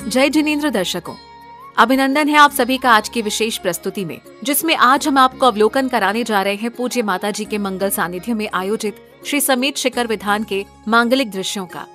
जय जिनेंद्र दर्शकों, अभिनंदन है आप सभी का आज की विशेष प्रस्तुति में, जिसमें आज हम आपको अवलोकन कराने जा रहे हैं पूज्य माता जी के मंगल सानिध्य में आयोजित श्री समेत शिखर विधान के मांगलिक दृश्यों का।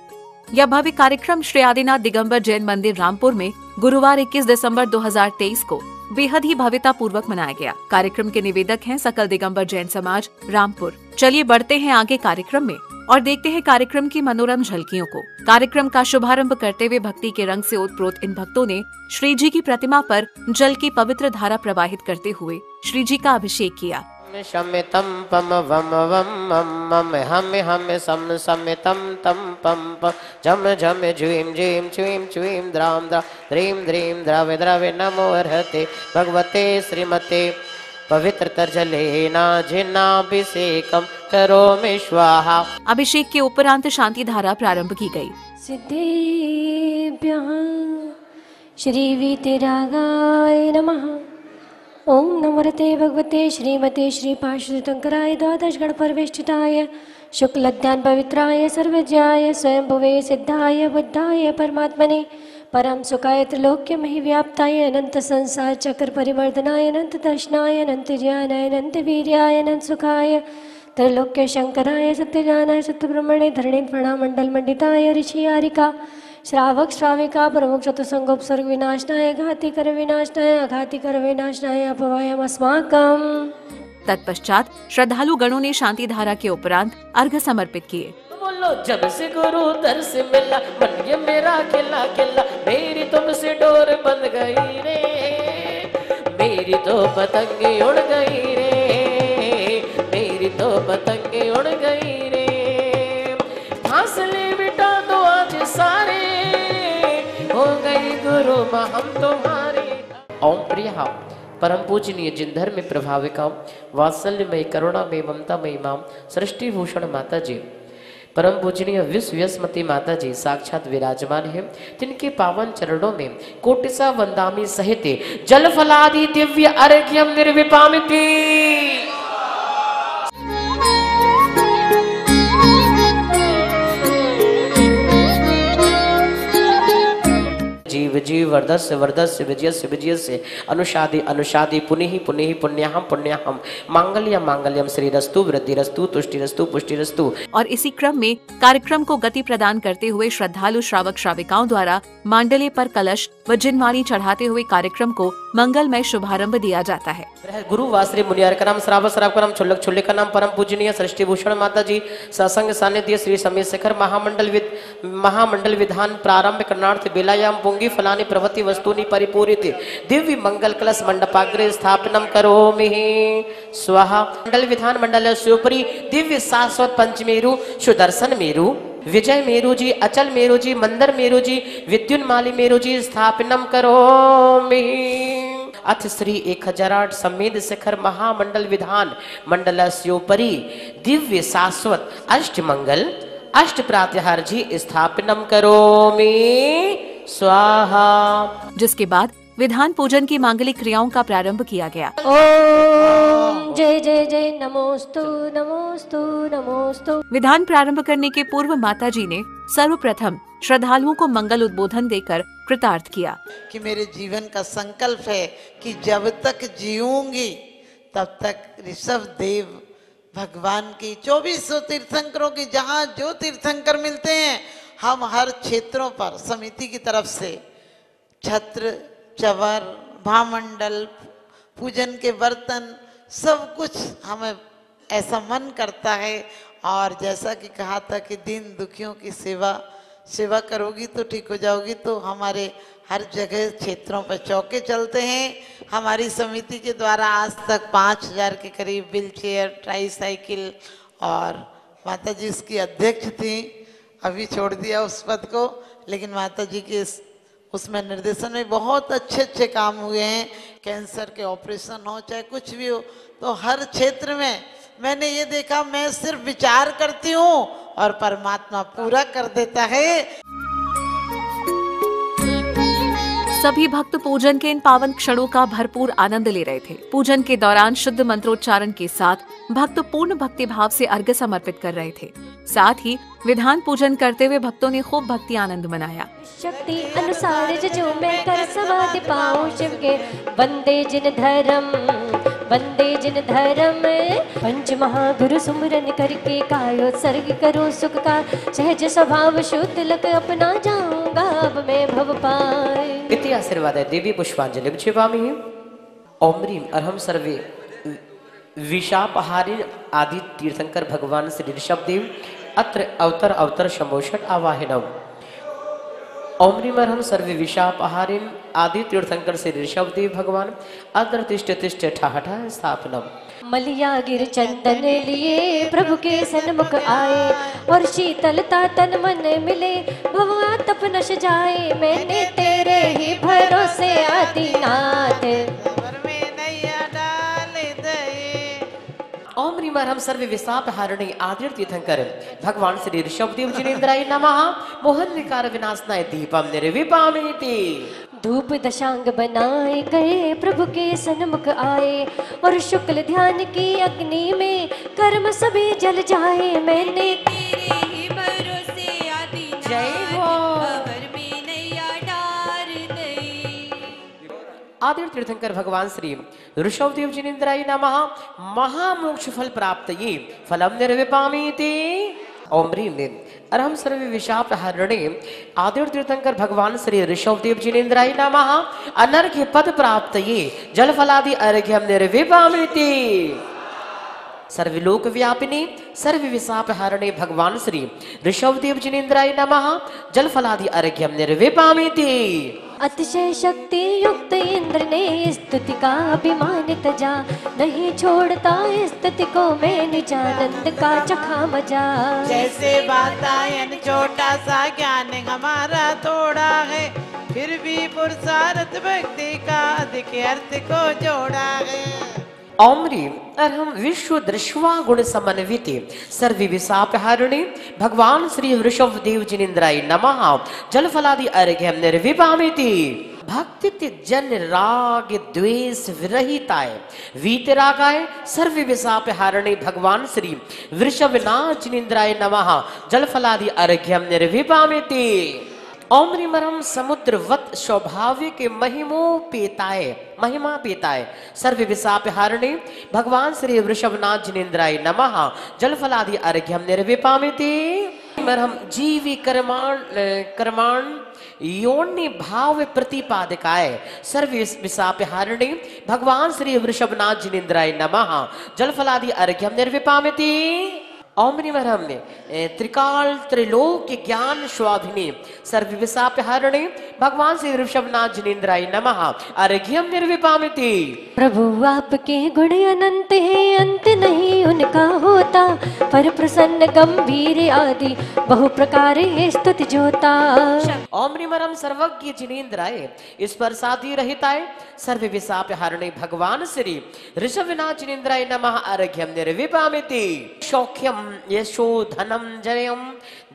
यह भव्य कार्यक्रम श्री आदिनाथ दिगंबर जैन मंदिर रामपुर में गुरुवार 21 दिसंबर 2023 को बेहद ही भव्यता पूर्वक मनाया गया। कार्यक्रम के निवेदक हैं सकल दिगंबर जैन समाज रामपुर। चलिए बढ़ते हैं आगे कार्यक्रम में और देखते हैं कार्यक्रम की मनोरम झलकियों को। कार्यक्रम का शुभारंभ करते हुए भक्ति के रंग से ओतप्रोत इन भक्तों ने श्री जी की प्रतिमा पर जल की पवित्र धारा प्रवाहित करते हुए श्री जी का अभिषेक किया। शमितम पम वम वम मम मम हम सम समितम तम पम पम झम झम झुम झुम छुम छुम द्राम द्रा द्रीम द्रीम द्रवे द्रवे नमो अर्हते भगवते श्रीमते पवित्र तर्जलेना जिन्नाभिषेकम करोमि स्वाहा। अभिषेक के उपरांत शांति धारा प्रारंभ की गई। सिद्धेभ्यः श्री वीतरागाय नमः। ओम नमोते भगवते श्रीमते श्री पार्श्वशंकराय द्वादश गण परिवेष्टिताय शुक्लध्यान पवित्राय सर्वज्ञाय स्वयंभुवे सिद्धाय बुद्धाय परमात्मने परम सुखाय त्रिलोक्य महि व्याप्ताय अनंत संसार चक्र परिवर्तनाय अनंत दर्शनाय अनंत ज्ञानाय अनंत वीर्याय अनंत सुखाय त्रैलोक्य शंकराय सत्यज्ञानाय सत्यब्रह्मणे धरणी प्रणामंडल मंडिताय ऋषि यारिका श्रावक श्राविका प्रमुख चतुसंगोपसर्ग विनाशनाय घाति कर विनाशनाय अपवायम अस्माकम। तत्पश्चात श्रद्धालु गणों ने शांति धारा के उपरांत अर्घ्य समर्पित किए। बोलो जब से गुरु दर से मिला मन ये मेरा खिला खिला मेरी तुमसे डोर बंध गई रे मेरी तो पतंगे उड़ गई रे मेरी तो पतंगे उड़ गई रे फासले बिटा दो आज सारे हो गई गुरु हम तुम्हारे। ओम प्रिया परम पूजनीय जिन धर्म में प्रभाविका वात्सल्यमय करुणामय ममतामयी मां सृष्टि भूषण माता जी परम पूजनीय विश्वस्मती माता जी साक्षात विराजमान है, जिनके पावन चरणों में कोटिसा वंदामी सहित जल फलादि दिव्य अर्घ्यम निर्विपामिति। जीव जीव वर्धस्य वर्धस्य विजयस्य विजयस्य अनुषादि अनुषादि पुनिहि पुनिहि पुण्याहम पुण्याहम मांगल्यम मांगल्यम श्रीरस्तु वृद्धिरस्तु तुष्टिरस्तु पुष्टिरस्तु। और इसी क्रम में कार्यक्रम को गति प्रदान करते हुए श्रद्धालु श्रावक श्राविकाओं द्वारा मांडले पर कलश व जिनवाणी चढ़ाते हुए कार्यक्रम को मंगलमय शुभारंभ दिया जाता है। गुरु वासरे मुनियार का नाम श्रावक श्रावक का नाम छुल्लक छुल्ले का नाम परम पूजनीय सृष्टि भूषण माता जी सत्संग सानिध्य श्री समेत शिखर महामंडल विधान प्रारंभ करणार्थ बेलायाम पुंगी फलानी प्रवृत्ति वस्तुनि परिपूरित दिव्य मंगल कलश मंडपाग्रे स्थापनम करोमि स्वाहा। मंडल विधान मंडल शिवपुरी दिव्य शाश्वत पंचमेरु सुदर्शन मेरु विजय मेरु जी अचल मेरु जी मंदर मेरु जी विद्युन्माली मेरु जी स्थापनम करोमि। अथ श्री 1008 समेत शिखर महामंडल विधान मंडल शिवपुरी दिव्य शाश्वत अष्ट मंगल अष्ट प्रातिहार जी स्थापनम करोमि स्वाहा। जिसके बाद विधान पूजन की मांगलिक क्रियाओं का प्रारंभ किया गया। ओम जय जय जय नमोस्तु नमोस्तु नमोस्तु। विधान प्रारंभ करने के पूर्व माता जी ने सर्वप्रथम श्रद्धालुओं को मंगल उद्बोधन देकर कृतार्थ किया कि मेरे जीवन का संकल्प है कि जब तक जीऊंगी तब तक ऋषभ देव भगवान की 2400 तीर्थंकरों की जहाँ जो तीर्थंकर मिलते हैं हम हर क्षेत्रों पर समिति की तरफ से छत्र चवर भामंडल पूजन के बर्तन सब कुछ हमें ऐसा मन करता है। और जैसा कि कहा था कि दीन दुखियों की सेवा करोगी तो ठीक हो जाओगी, तो हमारे हर जगह क्षेत्रों पर चौके चलते हैं। हमारी समिति के द्वारा आज तक 5000 के करीब व्हील चेयर ट्राईसाइकिल और माता जी इसकी अध्यक्ष थी, अभी छोड़ दिया उस पद को, लेकिन माता जी के उसमें निर्देशन में बहुत अच्छे अच्छे काम हुए हैं। कैंसर के ऑपरेशन हो चाहे कुछ भी हो, तो हर क्षेत्र में मैंने ये देखा मैं सिर्फ विचार करती हूँ और परमात्मा पूरा कर देता है। सभी भक्त पूजन के इन पावन क्षणों का भरपूर आनंद ले रहे थे। पूजन के दौरान शुद्ध मंत्रोच्चारण के साथ भक्त पूर्ण भक्ति भाव से अर्घ्य समर्पित कर रहे थे। साथ ही विधान पूजन करते हुए भक्तों ने खूब भक्ति आनंद मनाया। शक्ति अनुसार जो मैं कर समाधि पाऊं शिव के वंदे जिन धर्म पंच महागुरु सुमरन करके कायो सर्ग करो सुख का सहज स्वभाव शुद्ध लक अपना जाऊंगा अब मैं भव पाए। इति आशीर्वाद देवी पुष्पांजलि क्षिपामि। ओम ह्रीं अरहम सर्वे विशापहारी आदि तीर्थंकर भगवान श्री ऋषभदेव अत्र अवतर शमोषट आवाहिनम। ओम ह्रीं अरहम सर्वे विशापहारिन आदि तीर्थंकर श्री ऋषभदेव भगवान अत्र तिष्ठ ठाठा स्थापनम। मलिया गिर चंदन लिए प्रभु के सन्मुख आए और शीतलता तन मन मिले भगवान तप नश जाए मैंने तेरे ही भरोसे आदिनाथ। ओम ह्रीं अरहम सर्वे विशापहारिणी आदि तीर्थंकर भगवान श्री ऋषभदेव जिनेन्द्राय नमः। मोहन विकार विनाशनाय दीपम निर्विपामिति। धूप दशांग बनाए गए प्रभु के सन्मुख आए और शुक्ल ध्यान की अग्नि में कर्म सभी जल जाए मैंने तेरे ही भरोसे आदिनाथ जय हो। भंवर में नैया डार दई। आदि तीर्थंकर भगवान श्री ऋषभदेव जिनेन्द्राय नमः। महामोक्ष फल प्राप्त ये फलम निर्विपामिति। ओम ह्रीं अरहम सर्वे विशापहारिणे आदि तीर्थंकर भगवान श्री ऋषभदेव जिनेन्द्राय नमः। अनर्घ्य पद प्राप्त ये जल फलादि अर्घ्यम निर्विपामिति। सर्वलोक व्यापिनी सर्व विशापहारिणे भगवान श्री ऋषभदेव जिनेन्द्राय नमः। जल फलादि अर्घ्यम निर्विपामिति। अतिशय शक्ति युक्त इंद्र ने स्तुति का अभिमान तजा नहीं छोड़ता स्तुति को मैं निजानंद का चखा मजा। जैसे वातायन छोटा सा ज्ञान हमारा थोड़ा है फिर भी पुरुषार्थ भक्ति का अधिक अर्थ को जोड़ा है। ओम ह्रीं अरहम विश्व दृश्वा गुण समन्विते सर्व विशापहारिणे भगवान श्री ऋषभदेव जिनेन्द्राय नमः। जल फलादि अर्घ्यम निर्विपामिति। भक्ति जन राग द्वेष विरहिताय वीतरागाय सर्व विशापहारिणे भगवान श्री वृषभनाथ जिनेन्द्राय नमः। जल फलादि अर्घ्यम निर्विपामिति। ओम ह्रीं अरहम समुद्रवत स्वभाव के महिमा पेताय सर्व विशापहारिणे भगवान श्री वृषभनाथ जिनेन्द्राय नमः। जल फलादि अर्घ्यम निर्विपामिति। अरहम जीवी कर्माण योनि भाव प्रतिपादकाय सर्व विशापहारिणे भगवान श्री वृषभनाथ जिनेन्द्राय नमः। जल फलादि अर्घ्यम निर्विपामिति। ओम ह्रीं अरहम त्रिकाल त्रैलोक्य ज्ञान स्वाभिने सर्व विशापहारिणे भगवान श्री ऋषभनाथ जिनेन्द्राय नमः। अर्घ्यम निर्विपामिति। प्रभु आपके गुण अनंत है अंत नहीं उनका होता पर प्रसन्न गंभीर आदि बहु प्रकार है स्तुति जोता। ओम ह्रीं अरहम सर्वज्ञ जिनेन्द्राय स्पर्शादि रहिताय सर्व विशापहारिणे भगवान श्री ऋषभनाथ जिनेन्द्राय नमः। अर्घ्यम निर्विपामिति। सौख्यम यशो धनम जयम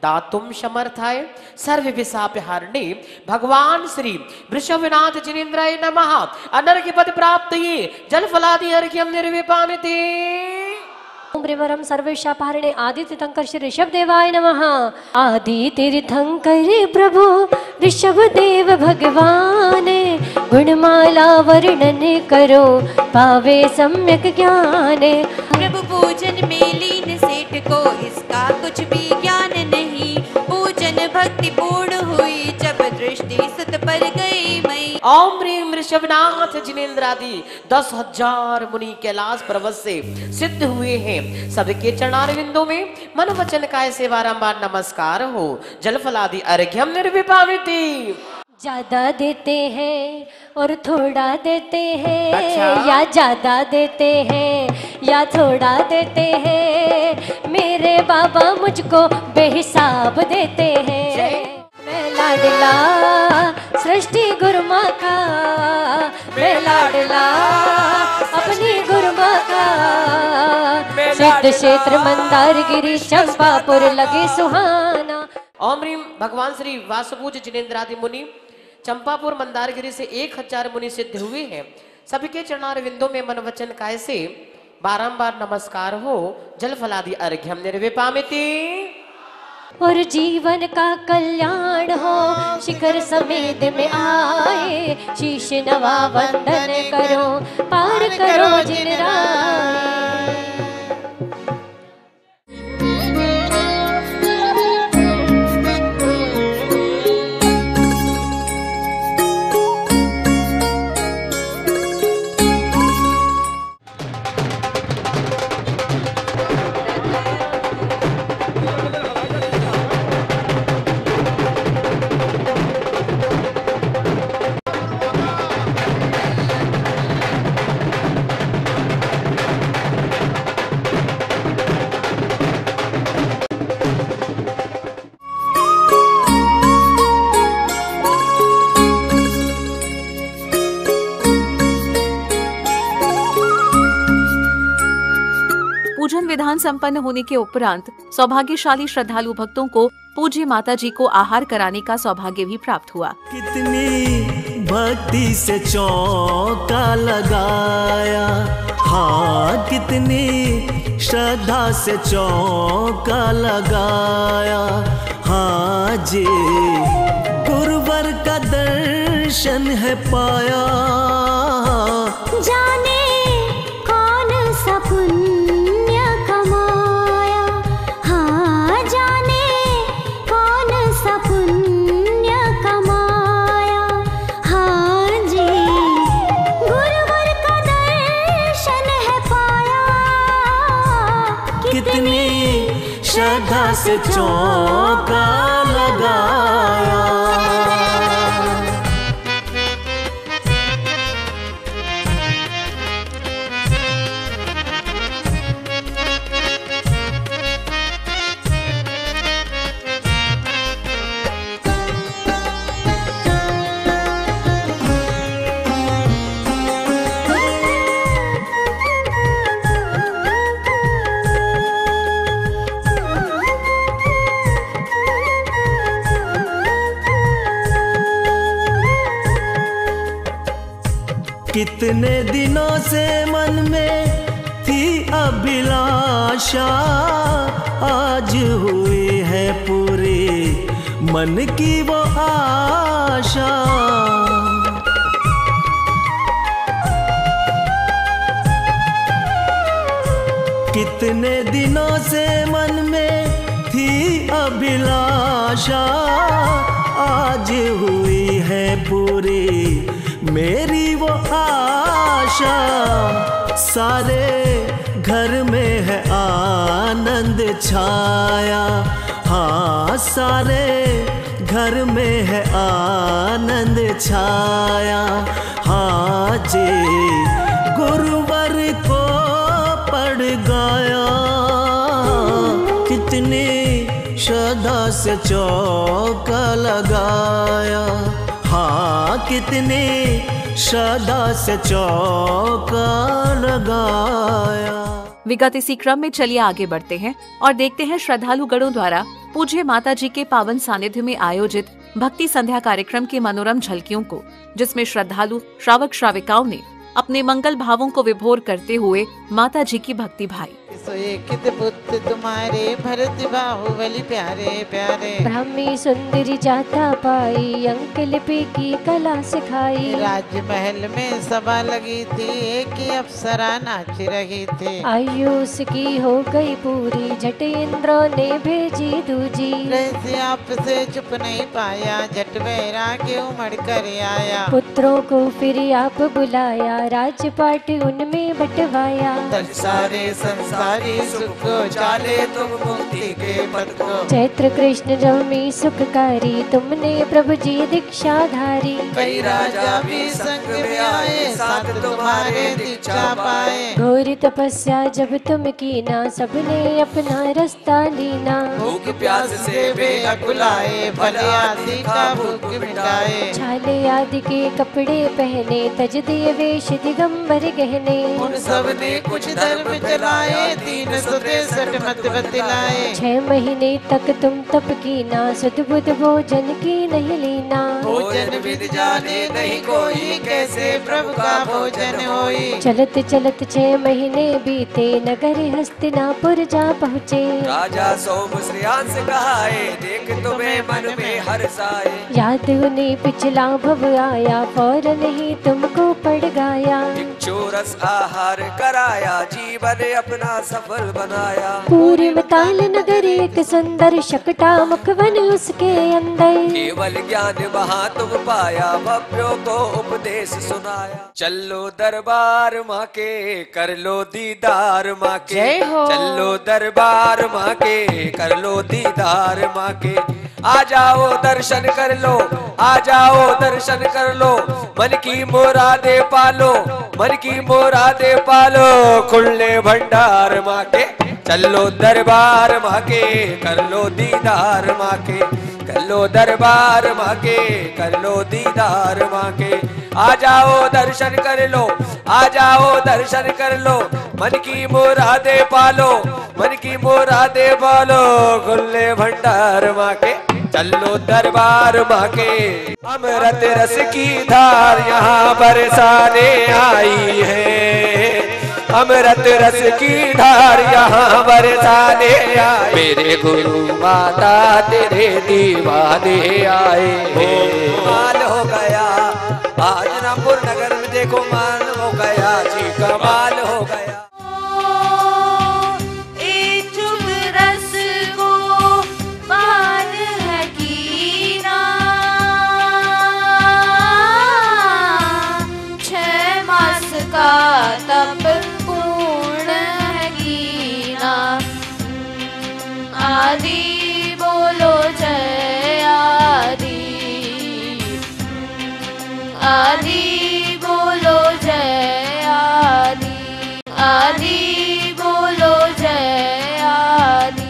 दातुम समर्थाय सर्व विशापहारिणे भगवान श्री वृषभनाथ जिनेन्द्राय नमः। अनर्घ्य पद प्राप्त ये जल फलादि अर्घ्यम निर्विपामिति। ओम ह्रीं अरहम सर्वविशापहारिणे आदि तीर्थंकर श्री ऋषभदेवाय नमः। आदि तीर्थंकर प्रभु ऋषभदेव भगवान गुणमाला वर्णन करो पावे सम्यक ज्ञान। प्रभु पूजन में लीन सेठ को इसका कुछ भी ज्ञान नहीं। पूजन भक्ति पूर्ण हुई जब दृष्टि सुत पर गई मई। ओम ह्रीं ऋषभनाथ जिनेन्द्रादि 10,000 मुनि कैलाश पर्वत से सिद्ध हुए हैं। सबके चरणारविंदों में मन वचन काय से बारंबार नमस्कार हो। जल फलादि अर्घ्यम निर्विपामिति। ज्यादा देते हैं और थोड़ा देते हैं। अच्छा? या ज्यादा देते हैं या थोड़ा देते हैं मेरे बाबा मुझको बेहिसाब देते हैं। मैं लाडला सृष्टि गुरु माँ का मैं लाडला अपनी गुरु माँ का। सिद्ध क्षेत्र मंदारगिरी चंपापुर लगे सुहाना। ओम ह्रीं भगवान श्री वासुपूज जिनेन्द्रादि मुनि चंपापुर मंदारगिरी से 1,000 मुनि सिद्ध हुए हैं। सबके चरणारविंदों में मन वचन काय से बारंबार नमस्कार हो। जल फलादि अर्घ्यम निर्विपामिति। और जीवन का कल्याण हो। शिखर समेत में आए, शीश नवा वंदन करो, पार करो जिन राय। पूजन विधान संपन्न होने के उपरांत सौभाग्यशाली श्रद्धालु भक्तों को पूज्य माता जी को आहार कराने का सौभाग्य भी प्राप्त हुआ। कितनी भक्ति से चौका लगाया, हाँ कितनी श्रद्धा से चौका लगाया, हाँ जी गुरुवर का दर्शन है पाया। जाने कौन सा पुण्य कमाया, हाँ जाने कौन सा पुण्य कमाया, हाँ जी गुरुवर का दर्शन है पाया। कितनी श्रद्धा से चौका लगाया। कितने दिनों से मन में थी अभिलाषा, आज हुई है पूरी मन की वो आशा। कितने दिनों से मन में थी अभिलाषा, आज हुई है पूरी मेरी वो आशा। सारे घर में है आनंद छाया, हाँ सारे घर में है आनंद छाया, हाँ जी गुरुवर को पड़ गया। कितनी श्रद्धा से चौका लगाया, हाँ कितनी श्रद्धा से चौका लगाया। विगत इसी क्रम में चलिए आगे बढ़ते हैं और देखते हैं श्रद्धालु गणों द्वारा पूज्य माता जी के पावन सानिध्य में आयोजित भक्ति संध्या कार्यक्रम की मनोरम झलकियों को, जिसमें श्रद्धालु श्रावक श्राविकाओं ने अपने मंगल भावों को विभोर करते हुए माता जी की भक्ति भाई। कित पुत्र तुम्हारे भरत बाहुबली प्यारे प्यारे, ब्राह्मी सुंदरी जाता पाई, अंक लिपि की कला सिखाई। राजमहल में सभा लगी थी, एक ही अप्सरा नाच रही थी। आयुष की हो गई पूरी, झट इंद्रों ने भेजी दूजी। रहस्य आपसे छुप नहीं पाया, झट वैराग्य उमड़ कर आया। पुत्रों को फिर आप बुलाया, राजपाट उनमें बंटवाया। सारे संसारी सुख को चाले तुम मुक्ति के पद को। चैत्र कृष्ण नवमी सुखकारी, तुमने प्रभु जी दीक्षा धारी। कई राजा भी संग में आए, साथ तुम्हारे दीक्षा पाए। घोर तपस्या जब तुम कीना, सबने अपना रास्ता लीना। भूख प्यास से बेअकुलाए, भले आदि का भूख मिटाए। छाले आदि के कपड़े पहने, तज दिए वेश दिगंबर गहने। उन सब ने कुछ धर्म चलाए, 363 मत बतलाए। 6 महीने तक तुम तप कीना, सुध बुध भोजन की नहीं लीना। भोजन विद जाने नहीं कोई, कैसे प्रभु का भोजन होई। चलत चलत 6 महीने बीते, नगर हस्तिनापुर जा पहुँचे। राजा सोम श्रेयांस कहाए, देख तुम्हें मन में हर्ष आए। याद उन्हें पिछला भव आया, फौरन ही तुमको पड़ गाया। चोरस आहार कराया, जीवन अपना सफल बनाया। पूर्व ताल नगर एक सुंदर, शकटा मुखवन उसके अंदर। केवल ज्ञान वहाँ तुम पाया, भव्यों को उपदेश सुनाया। चलो दरबार माँ के, कर लो दीदार माँ के। चलो दरबार माँ के, कर लो दीदार माँ के। आ जाओ दर्शन कर लो, आ जाओ दर्शन कर लो। मन की मुरादे पालो, मन की मुरादे पालो। खुले भंडार माँ के, चलो दरबार माँ के, कर लो दीदार माँ के। कर लो दरबार माँ के, कर लो दीदार माँ के। आ जाओ दर्शन कर लो, आ जाओ दर्शन कर लो। मन की मुरादे पालो, मन की मुरादे पालो। खुले भंडार माँ के, चलो दरबार माँ के। अमृत रस की धार यहाँ बरसाने आई है, अमृत रस की धार यहाँ बरसाने आई। मेरे गुरु माता तेरे दीवाने आए हैं। माल हो गया आज रामपुर नगर में, देखो माल हो गया जी, कमाल हो गया। तप पूर्ण है कीना, आदि बोलो जय आदि, आदि बोलो जय आदि, आदि बोलो जय आदि।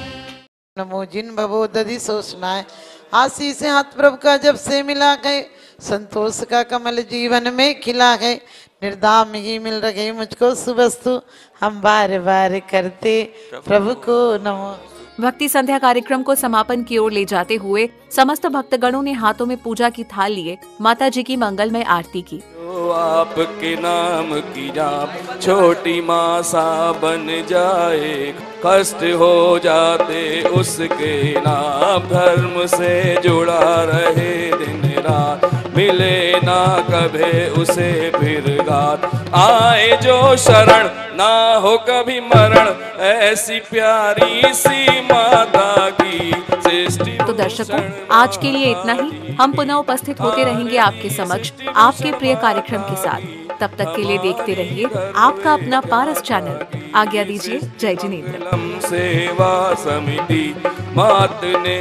नमो जिन भवो दधि सोचनाए, आशीष हाथ प्रभु का जब से मिला गए। संतोष का कमल जीवन में खिला है, निर्दाम ही मिल रही मुझको सुवस्तु। हम बार बार करते प्रभु को नमो। भक्ति संध्या कार्यक्रम को समापन की ओर ले जाते हुए समस्त भक्तगणों ने हाथों में पूजा की थाल लिए माता जी की मंगलमय आरती की। आपके नाम की जाप छोटी मासा बन जाए, कष्ट हो जाते उसके नाम। धर्म से जुड़ा रहे दिन रात, मिले ना कभी उसे फिर घात। आए जो शरण ना हो कभी मरण, ऐसी प्यारी सी माता की सृष्टि। तो दर्शकों, आज के लिए इतना ही। हम पुनः उपस्थित होते रहेंगे आपके समक्ष आपके प्रिय कार्यक्रम के साथ। तब तक के लिए देखते रहिए आपका अपना पारस चैनल। आज्ञा दीजिए। जय जिनेंद्र। सेवा समिति मात ने